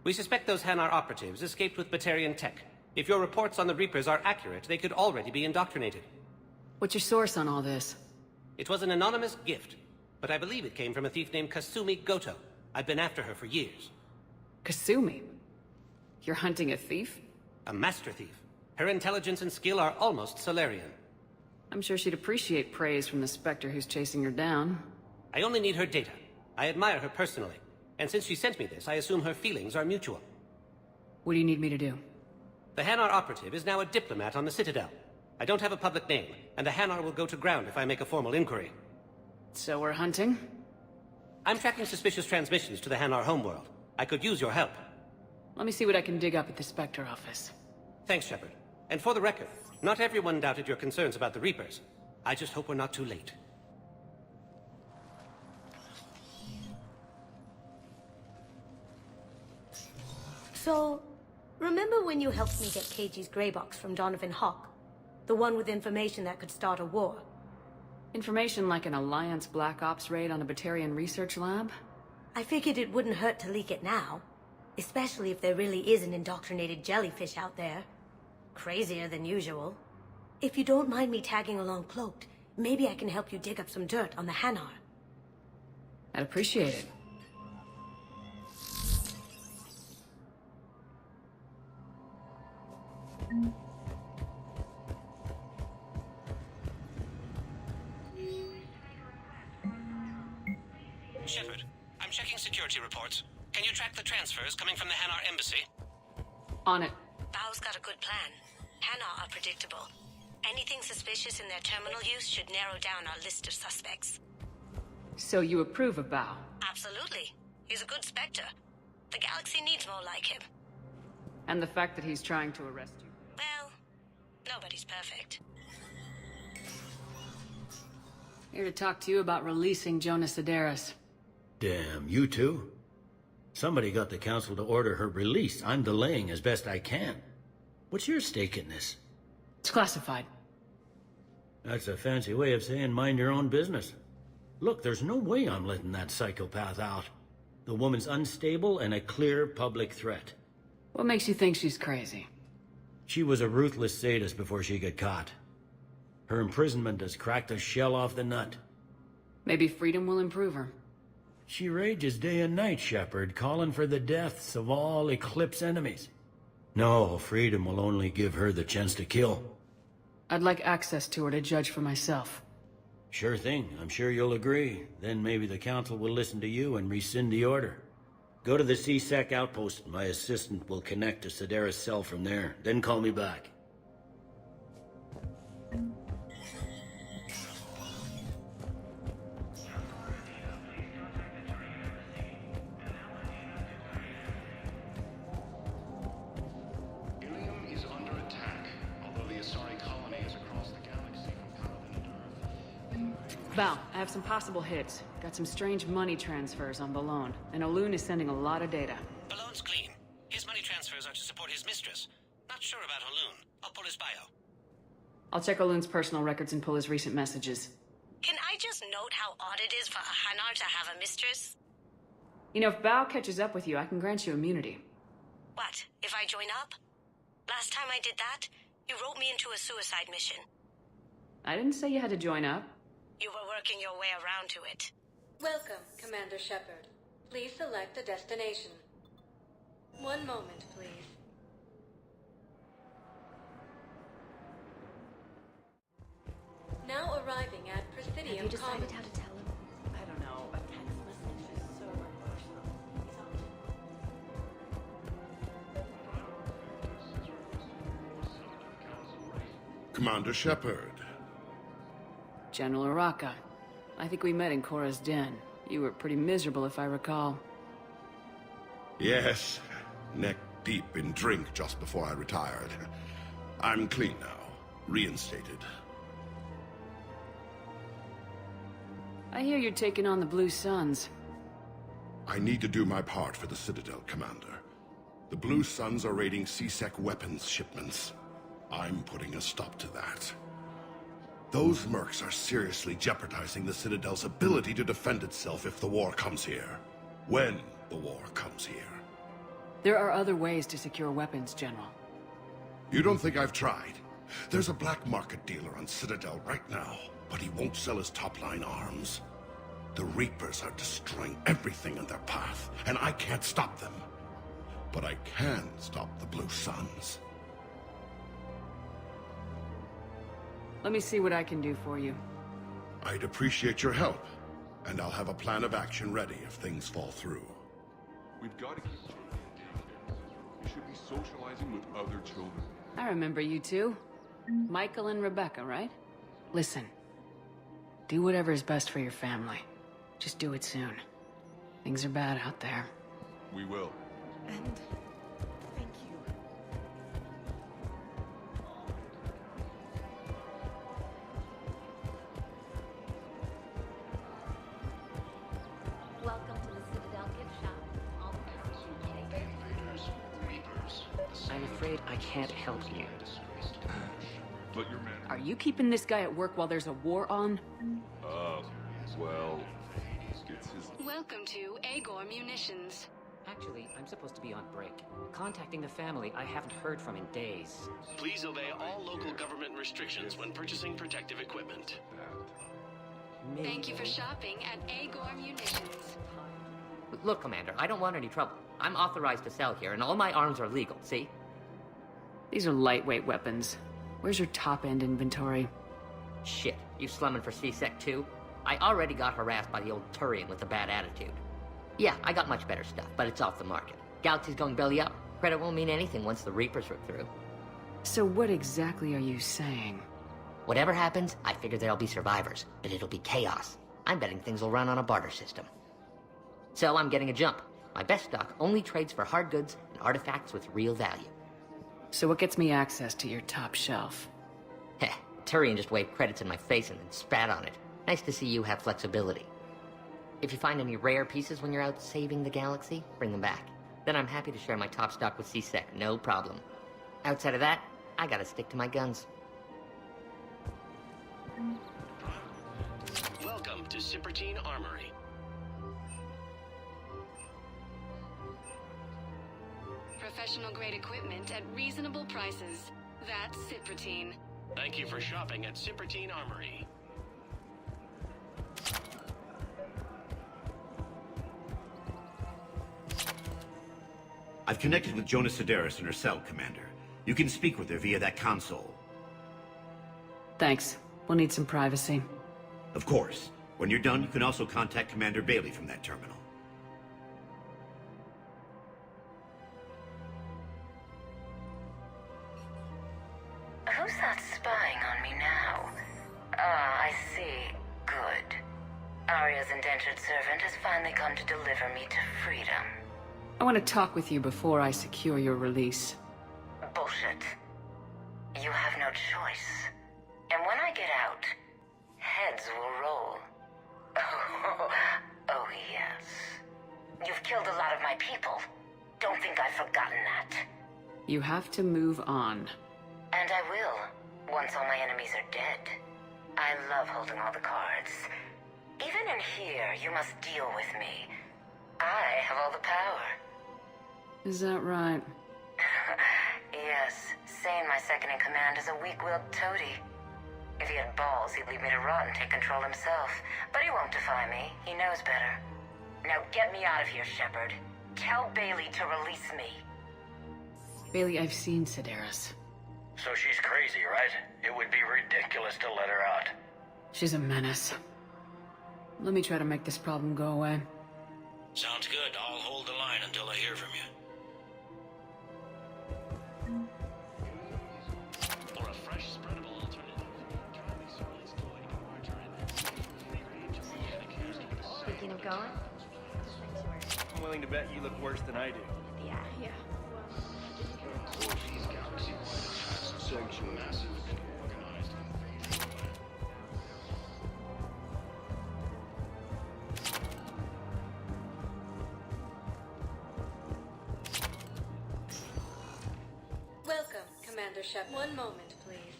We suspect those Hanar operatives escaped with Batarian tech. If your reports on the Reapers are accurate, they could already be indoctrinated. What's your source on all this? It was an anonymous gift, but I believe it came from a thief named Kasumi Goto. I've been after her for years. Kasumi? You're hunting a thief? A master thief. Her intelligence and skill are almost Solarian. I'm sure she'd appreciate praise from the Spectre who's chasing her down. I only need her data. I admire her personally. And since she sent me this, I assume her feelings are mutual. What do you need me to do? The Hanar operative is now a diplomat on the Citadel. I don't have a public name, and the Hanar will go to ground if I make a formal inquiry. So we're hunting? I'm tracking suspicious transmissions to the Hanar homeworld. I could use your help. Let me see what I can dig up at the Spectre office. Thanks, Shepard. And for the record, not everyone doubted your concerns about the Reapers. I just hope we're not too late. So, remember when you helped me get KG's grey box from Donovan Hawk? The one with information that could start a war? Information like an Alliance Black Ops raid on a Batarian research lab? I figured it wouldn't hurt to leak it now. Especially if there really is an indoctrinated jellyfish out there. Crazier than usual. If you don't mind me tagging along cloaked, maybe I can help you dig up some dirt on the Hanar. I'd appreciate it. Shepard, I'm checking security reports. Can you track the transfers coming from the Hanar embassy? On it. Bao's got a good plan. Hanar are predictable. Anything suspicious in their terminal use should narrow down our list of suspects. So you approve of Bao? Absolutely. He's a good Spectre. The galaxy needs more like him. And the fact that he's trying to arrest you? Well, nobody's perfect. Here to talk to you about releasing Jonas Sedaris. Damn, you too? Somebody got the Council to order her release. I'm delaying as best I can. What's your stake in this? It's classified. That's a fancy way of saying mind your own business. Look, there's no way I'm letting that psychopath out. The woman's unstable and a clear public threat. What makes you think she's crazy? She was a ruthless sadist before she got caught. Her imprisonment has cracked the shell off the nut. Maybe freedom will improve her. She rages day and night, Shepard, calling for the deaths of all Eclipse enemies. No, freedom will only give her the chance to kill. I'd like access to her to judge for myself. Sure thing. I'm sure you'll agree. Then maybe the Council will listen to you and rescind the order. Go to the CSEC outpost. My assistant will connect to Sedaris' cell from there. Then call me back. Val, I have some possible hits. Got some strange money transfers on Balone, and Olun is sending a lot of data. Balone's clean. His money transfers are to support his mistress. Not sure about Olun. I'll pull his bio. I'll check Olun's personal records and pull his recent messages. Can I just note how odd it is for a Hanar to have a mistress? You know, if Bao catches up with you, I can grant you immunity. What, if I join up? Last time I did that, you wrote me into a suicide mission. I didn't say you had to join up. You were working your way around to it. Welcome, Commander Shepard. Please select a destination. One moment, please. Now arriving at Presidium Have you decided Commons. how to tell him? I don't know. A text message is so unprofessional. Commander Shepard. General Araka. I think we met in Korra's den. You were pretty miserable, if I recall. Yes, neck deep in drink just before I retired. I'm clean now, reinstated. I hear you're taking on the Blue Suns. I need to do my part for the Citadel, Commander. The Blue Suns are raiding CSEC weapons shipments. I'm putting a stop to that. Those mercs are seriously jeopardizing the Citadel's ability to defend itself if the war comes here. When the war comes here. There are other ways to secure weapons, General. You don't think I've tried? There's a black market dealer on Citadel right now, but he won't sell his top-line arms. The Reapers are destroying everything in their path, and I can't stop them. But I can stop the Blue Suns. Let me see what I can do for you. I'd appreciate your help, and I'll have a plan of action ready if things fall through. We've got to keep children engaged. You should be socializing with other children. I remember you two. Michael and Rebecca, right? Listen. Do whatever is best for your family. Just do it soon. Things are bad out there. We will. And thank you. Welcome to the Citadel gift shop. All the prices you pay. I'm afraid I can't help you. But your man... Are you keeping this guy at work while there's a war on? Well... It's his... Welcome to Agor Munitions. Actually, I'm supposed to be on break. Contacting the family I haven't heard from in days. Please obey all local government restrictions when purchasing protective equipment. Thank you for shopping at Agor Munitions. Look, Commander, I don't want any trouble. I'm authorized to sell here, and all my arms are legal, see? These are lightweight weapons. Where's your top-end inventory? Shit, you slumming for C-Sec too? I already got harassed by the old Turian with a bad attitude. Yeah, I got much better stuff, but it's off the market. Galaxy's going belly up. Credit won't mean anything once the Reapers rip through. So what exactly are you saying? Whatever happens, I figure there'll be survivors, but it'll be chaos. I'm betting things will run on a barter system. So I'm getting a jump. My best stock only trades for hard goods and artifacts with real value. So what gets me access to your top shelf? Heh, Turian just waved credits in my face and then spat on it. Nice to see you have flexibility. If you find any rare pieces when you're out saving the galaxy, bring them back. Then I'm happy to share my top stock with C-Sec, no problem. Outside of that, I gotta stick to my guns. Welcome to Citadel Armory. Professional grade equipment at reasonable prices. That's Citadel. Thank you for shopping at Citadel Armory. I've connected with Jonas Sedaris in her cell, Commander. You can speak with her via that console. Thanks. We'll need some privacy. Of course. When you're done, you can also contact Commander Bailey from that terminal. Who's that spying on me now? Ah, I see. Good. Arya's indentured servant has finally come to deliver me to freedom. I want to talk with you before I secure your release. Bullshit. You have no choice. And when I get out, heads will roll. Oh, yes. You've killed a lot of my people. Don't think I've forgotten that. You have to move on. And I will, once all my enemies are dead. I love holding all the cards. Even in here, you must deal with me. I have all the power. Is that right? Yes, Sane, my second-in-command, is a weak-willed toady. If he had balls, he'd leave me to rot and take control himself. But he won't defy me. He knows better. Now get me out of here, Shepard. Tell Bailey to release me. Bailey, I've seen Sedaris. So she's crazy, right? It would be ridiculous to let her out. She's a menace. Let me try to make this problem go away. Sounds good. I'll hold the line until I hear from you. For a fresh, spreadable alternative, try this release toy in larger image. Speaking of going? I'm willing to bet you look worse than I do. Yeah. Orgy's galaxy-wide attacks sanction massive and organized invasion. Welcome, Commander Shepard. One moment, please.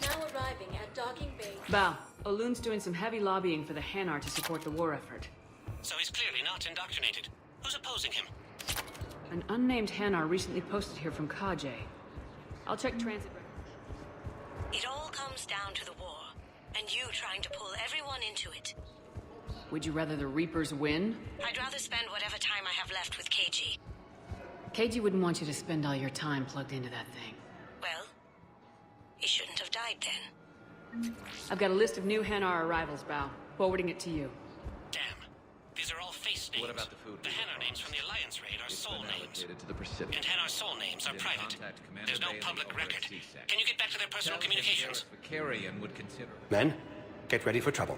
Now arriving at docking bay. Val, Olun's doing some heavy lobbying for the Hanar to support the war effort. So he's clearly not indoctrinated. Who's opposing him? An unnamed Hanar recently posted here from Kajay. I'll check transit records. It all comes down to the war, and you trying to pull everyone into it. Would you rather the Reapers win? I'd rather spend whatever time I have left with KG. KG wouldn't want you to spend all your time plugged into that thing. Well, he shouldn't have died then. I've got a list of new Hanar arrivals, Bao. Forwarding it to you. Damn. These are all face names. What about the food? The Hanar names from the Alliance raid are soul names. To the Pacific. And Hanar soul names are Then private. contact Commander There's no Bailey public over at record. CSEC. Can you get back to their personal Tell him communications? Sheriff Vicarian would consider it. Men, get ready for trouble.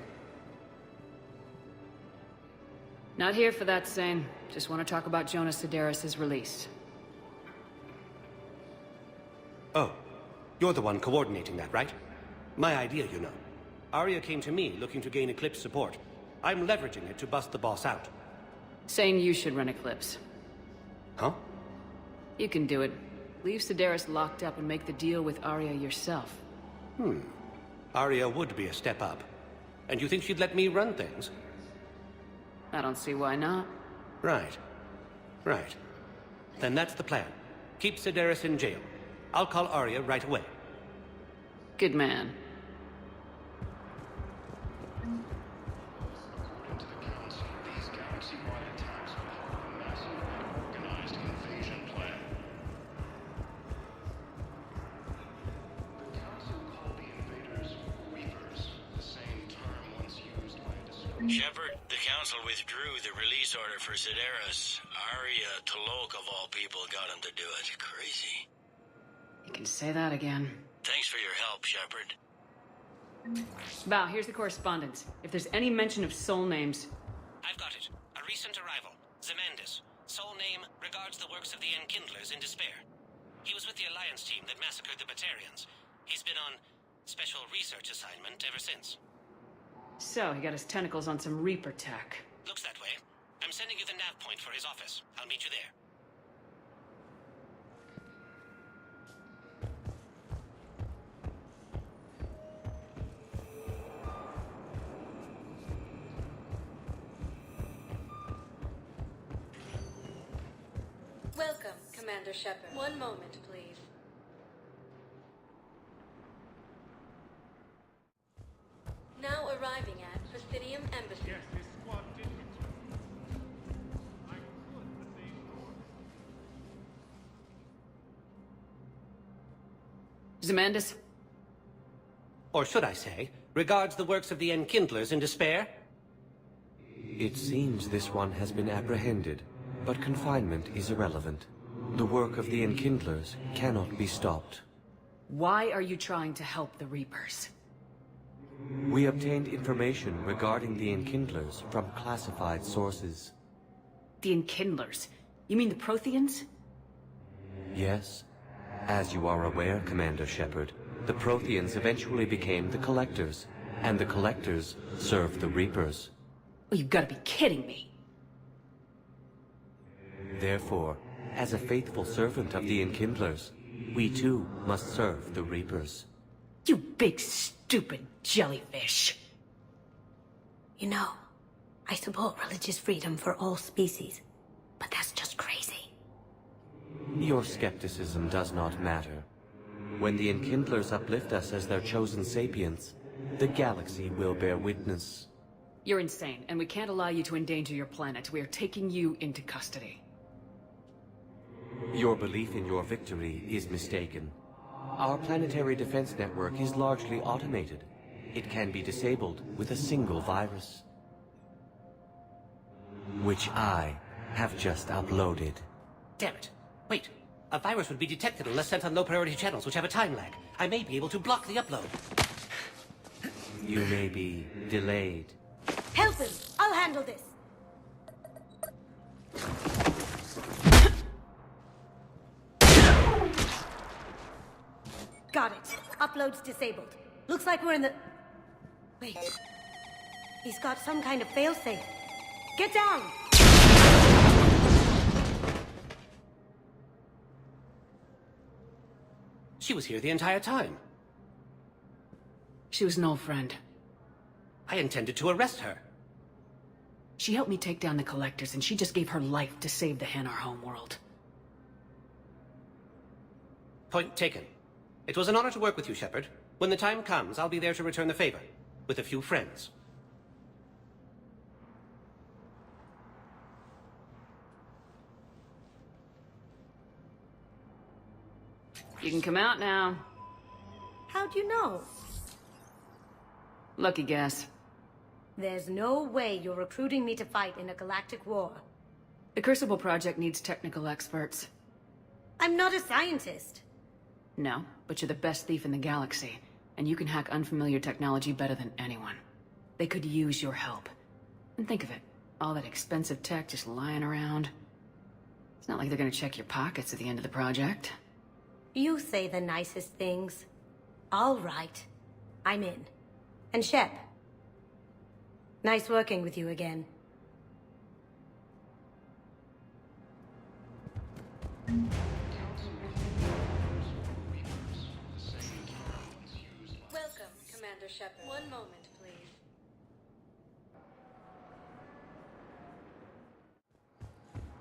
Not here for that, Sane. Just want to talk about Jonas Sedaris' release. Oh, you're the one coordinating that, right? My idea, you know. Arya came to me looking to gain Eclipse support. I'm leveraging it to bust the boss out. Sane, you should run Eclipse. Huh? You can do it. Leave Sedaris locked up and make the deal with Arya yourself. Arya would be a step up. And you think she'd let me run things? I don't see why not. Right. Right. Then that's the plan. Keep Sedaris in jail. I'll call Arya right away. Good man. According to the Council, these galaxy-wide attacks are part of a massive, organized invasion plan. The Council called the invaders Reapers, the same term once used by a description. Shepard, the Council withdrew the release order for Sedaris. Arya T'Loak, of all people, got him to do it. Crazy. You can say that again. Thanks for your help, Shepard. Bao, here's the correspondence. If there's any mention of soul names... I've got it. A recent arrival. Zemandis. Soul name regards the works of the Enkindlers in despair. He was with the Alliance team that massacred the Batarians. He's been on special research assignment ever since. So, he got his tentacles on some Reaper tech. Looks that way. I'm sending you the nav point for his office. I'll meet you there. Welcome, Commander Shepard. One moment, please. Now arriving at Presidium Embassy. Yes, this squad did return. I could save the Zemandis? Or should I say, regards the works of the Enkindlers in despair? It seems this one has been apprehended, but confinement is irrelevant. The work of the Enkindlers cannot be stopped. Why are you trying to help the Reapers? We obtained information regarding the Enkindlers from classified sources. The Enkindlers? You mean the Protheans? Yes. As you are aware, Commander Shepard, the Protheans eventually became the Collectors, and the Collectors served the Reapers. Oh, you've got to be kidding me. Therefore, as a faithful servant of the Enkindlers, we too must serve the Reapers. You big stupid jellyfish. You know, I support religious freedom for all species, but that's just crazy. Your skepticism does not matter. When the Enkindlers uplift us as their chosen sapients, the galaxy will bear witness. You're insane, and we can't allow you to endanger your planet. We are taking you into custody. Your belief in your victory is mistaken. Our planetary defense network is largely automated. It can be disabled with a single virus, which I have just uploaded. Damn it. Wait. A virus would be detected unless sent on low-priority channels, which have a time lag. I may be able to block the upload. You may be delayed. Help him! I'll handle this! Got it. Upload's disabled. Looks like we're in the... Wait. He's got some kind of failsafe. Get down! She was here the entire time. She was an old friend. I intended to arrest her. She helped me take down the Collectors, and she just gave her life to save the Hanar homeworld. Point taken. It was an honor to work with you, Shepard. When the time comes, I'll be there to return the favor. With a few friends. You can come out now. How'd you know? Lucky guess. There's no way you're recruiting me to fight in a galactic war. The Crucible Project needs technical experts. I'm not a scientist. No, but you're the best thief in the galaxy, and you can hack unfamiliar technology better than anyone. They could use your help. And think of it, all that expensive tech just lying around. It's not like they're gonna check your pockets at the end of the project. You say the nicest things. All right. I'm in. And Shep. Nice working with you again. Welcome, Commander Shepard. One moment, please.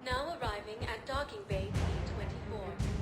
Now arriving at docking bay P-24.